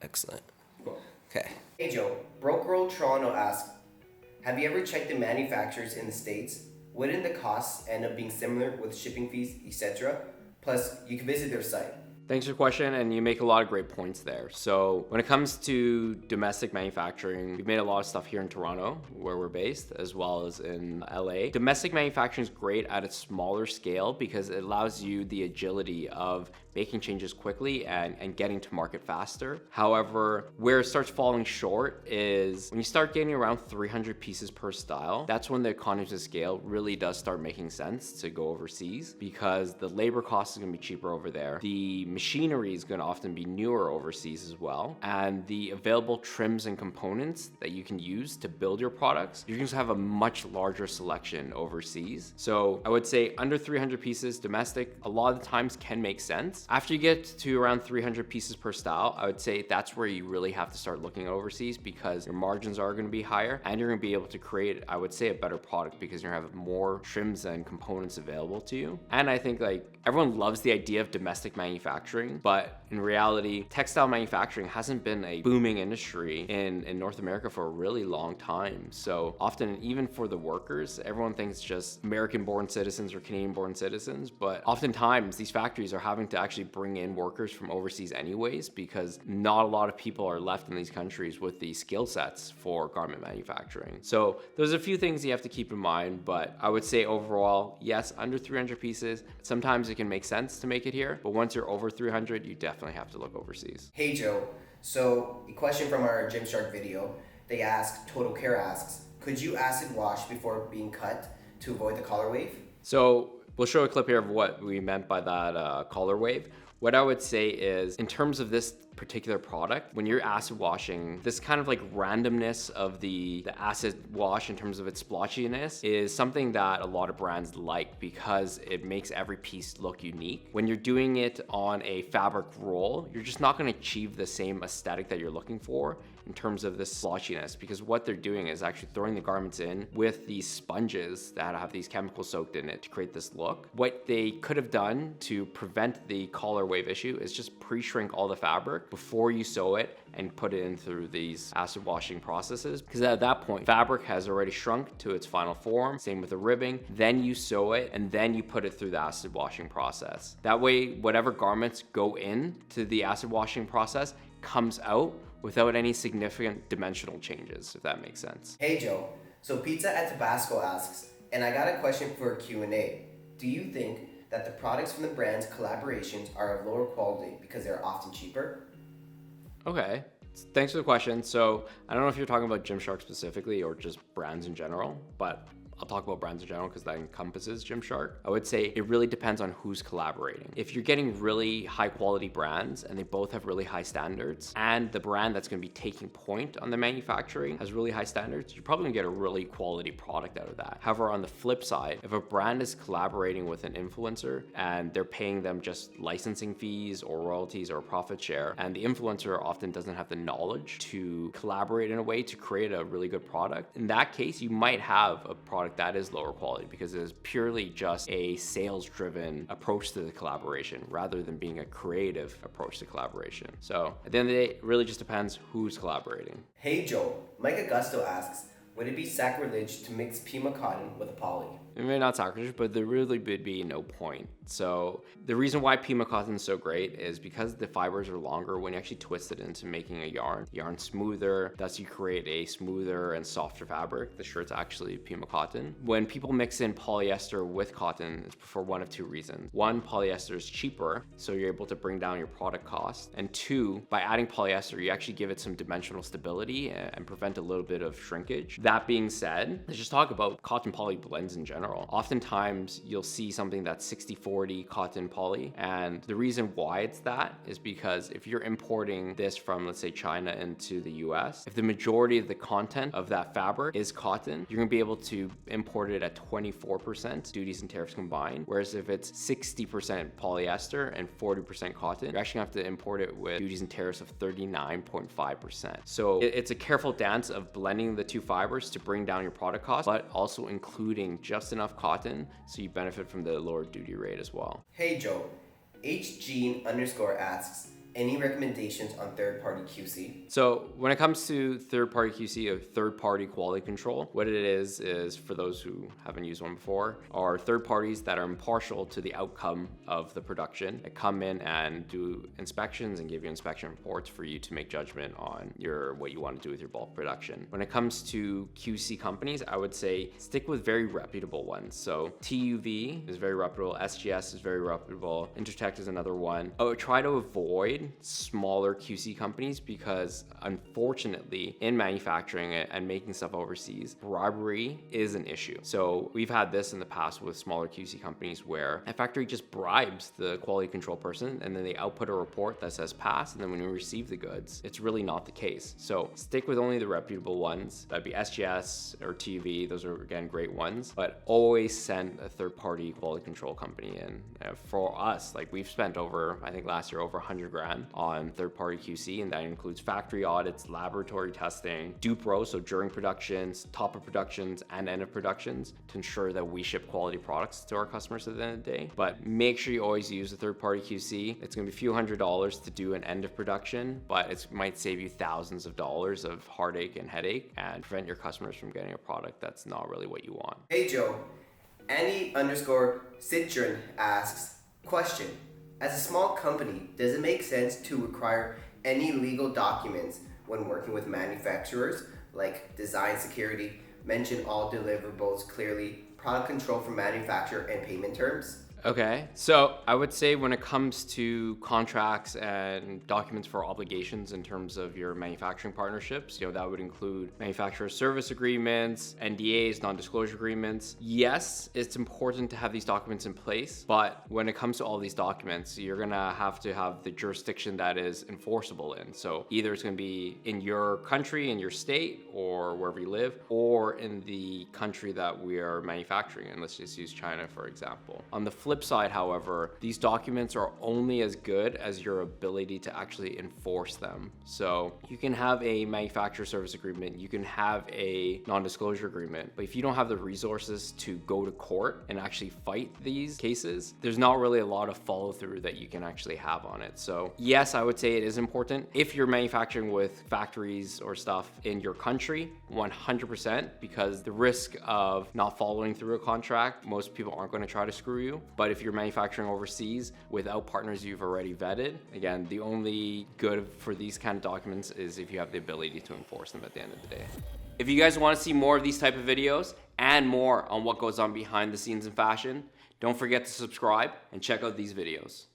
Excellent. Cool. Okay. Hey Joe, Broke Roll Toronto asks, have you ever checked the manufacturers in the States? Wouldn't the costs end up being similar with shipping fees, etc.? Plus, you can visit their site. Thanks for the question, and you make a lot of great points there. So when it comes to domestic manufacturing, we've made a lot of stuff here in Toronto, where we're based, as well as in LA. Domestic manufacturing is great at a smaller scale because it allows you the agility of making changes quickly and getting to market faster. However, where it starts falling short is when you start getting around 300 pieces per style, that's when the economies of scale really does start making sense to go overseas, because the labor cost is gonna be cheaper over there. The machinery is gonna often be newer overseas as well. And the available trims and components that you can use to build your products, you're gonna have a much larger selection overseas. So I would say under 300 pieces domestic, a lot of the times can make sense. After you get to around 300 pieces per style, I would say that's where you really have to start looking overseas, because your margins are gonna be higher and you're gonna be able to create, I would say, a better product because you're gonna have more trims and components available to you. And I think like everyone loves the idea of domestic manufacturing, but in reality, textile manufacturing hasn't been a booming industry in North America for a really long time. So often, even for the workers, everyone thinks just American-born citizens or Canadian-born citizens, but oftentimes these factories are having to actually bring in workers from overseas anyways, because not a lot of people are left in these countries with the skill sets for garment manufacturing. So there's a few things you have to keep in mind, but I would say overall, yes, under 300 pieces, sometimes it can make sense to make it here, but once you're over 300, you definitely have to look overseas. Hey Joe, so a question from our Gymshark video, they ask, Total Care asks, could you acid wash before being cut to avoid the collar wave? So we'll show a clip here of what we meant by that collar wave. What I would say is, in terms of this particular product, when you're acid washing, this kind of like randomness of the acid wash in terms of its splotchiness is something that a lot of brands like because it makes every piece look unique. When you're doing it on a fabric roll, you're just not going to achieve the same aesthetic that you're looking for in terms of this splotchiness, because what they're doing is actually throwing the garments in with these sponges that have these chemicals soaked in it to create this look. What they could have done to prevent the collar wave issue is just pre-shrink all the fabric before you sew it and put it in through these acid washing processes, because at that point fabric has already shrunk to its final form. Same with the ribbing. Then you sew it and then you put it through the acid washing process. That way whatever garments go in to the acid washing process comes out without any significant dimensional changes, if that makes sense. Hey Joe, so Pizza at Tabasco asks, and I got a question for a Q&A. Do you think that the products from the brand's collaborations are of lower quality because they're often cheaper? Okay, thanks for the question. So I don't know if you're talking about Gymshark specifically or just brands in general, but I'll talk about brands in general because that encompasses Gymshark. I would say it really depends on who's collaborating. If you're getting really high quality brands and they both have really high standards, and the brand that's going to be taking point on the manufacturing has really high standards, you're probably gonna get a really quality product out of that. However, on the flip side, if a brand is collaborating with an influencer and they're paying them just licensing fees or royalties or profit share, and the influencer often doesn't have the knowledge to collaborate in a way to create a really good product, in that case, you might have a product that is lower quality because it is purely just a sales-driven approach to the collaboration rather than being a creative approach to collaboration. So at the end of the day, it really just depends who's collaborating. Hey Joe, Mike Augusto asks, would it be sacrilege to mix PIMA cotton with a poly? It may not sacrilege, but there really would be no point. So the reason why PIMA cotton is so great is because the fibers are longer. When you actually twist it into making a yarn, the yarn's smoother, thus you create a smoother and softer fabric. The shirt's actually PIMA cotton. When people mix in polyester with cotton, it's for one of two reasons. One, polyester is cheaper, so you're able to bring down your product cost. And two, by adding polyester, you actually give it some dimensional stability and prevent a little bit of shrinkage. That being said, let's just talk about cotton poly blends in general. Oftentimes you'll see something that's 60-40 cotton poly, and the reason why it's that is because if you're importing this from, let's say, China into the US, if the majority of the content of that fabric is cotton, you're gonna be able to import it at 24% duties and tariffs combined, whereas if it's 60% polyester and 40% cotton, you're actually gonna have to import it with duties and tariffs of 39.5%. So it's a careful dance of blending the two fibers to bring down your product cost, but also including just enough cotton so you benefit from the lower duty rate as well. Hey Joe, HGene_asks, Any recommendations on third-party QC? So when it comes to third-party QC or third-party quality control, what it is for those who haven't used one before, are third parties that are impartial to the outcome of the production, that come in and do inspections and give you inspection reports for you to make judgment on what you want to do with your bulk production. When it comes to QC companies, I would say stick with very reputable ones. So TUV is very reputable, SGS is very reputable, Intertech is another one. I would try to avoid smaller QC companies because unfortunately in manufacturing and making stuff overseas, bribery is an issue. So we've had this in the past with smaller QC companies where a factory just bribes the quality control person and then they output a report that says pass, and then when you receive the goods, it's really not the case. So stick with only the reputable ones. That'd be SGS or TUV. Those are again great ones, but always send a third-party quality control company in. For us, like we've spent over, I think last year, over 100 grand on third-party QC, and that includes factory audits, laboratory testing, DUPRO, so during productions, top of productions, and end of productions, to ensure that we ship quality products to our customers at the end of the day. But make sure you always use a third-party QC. It's gonna be a few $100s to do an end of production, but it might save you thousands of dollars of heartache and headache and prevent your customers from getting a product that's not really what you want. Hey Joe, Andy_Citron asks, question, as a small company, does it make sense to require any legal documents when working with manufacturers, like design security, mention all deliverables clearly, product control for manufacturer, and payment terms? Okay, so I would say when it comes to contracts and documents for obligations in terms of your manufacturing partnerships, that would include manufacturer service agreements, NDAs, non-disclosure agreements. Yes, it's important to have these documents in place, but when it comes to all these documents, you're gonna have to have the jurisdiction that is enforceable in. So either it's gonna be in your country, in your state, or wherever you live, or in the country that we are manufacturing in. Let's just use China, for example. On the flip side, however, these documents are only as good as your ability to actually enforce them. So you can have a manufacturer service agreement, you can have a non-disclosure agreement, but if you don't have the resources to go to court and actually fight these cases, there's not really a lot of follow through that you can actually have on it. So yes, I would say it is important. If you're manufacturing with factories or stuff in your country, 100%, because the risk of not following through a contract, most people aren't going to try to screw you. But if you're manufacturing overseas without partners you've already vetted, again, the only good for these kind of documents is if you have the ability to enforce them at the end of the day. If you guys want to see more of these type of videos and more on what goes on behind the scenes in fashion, don't forget to subscribe and check out these videos.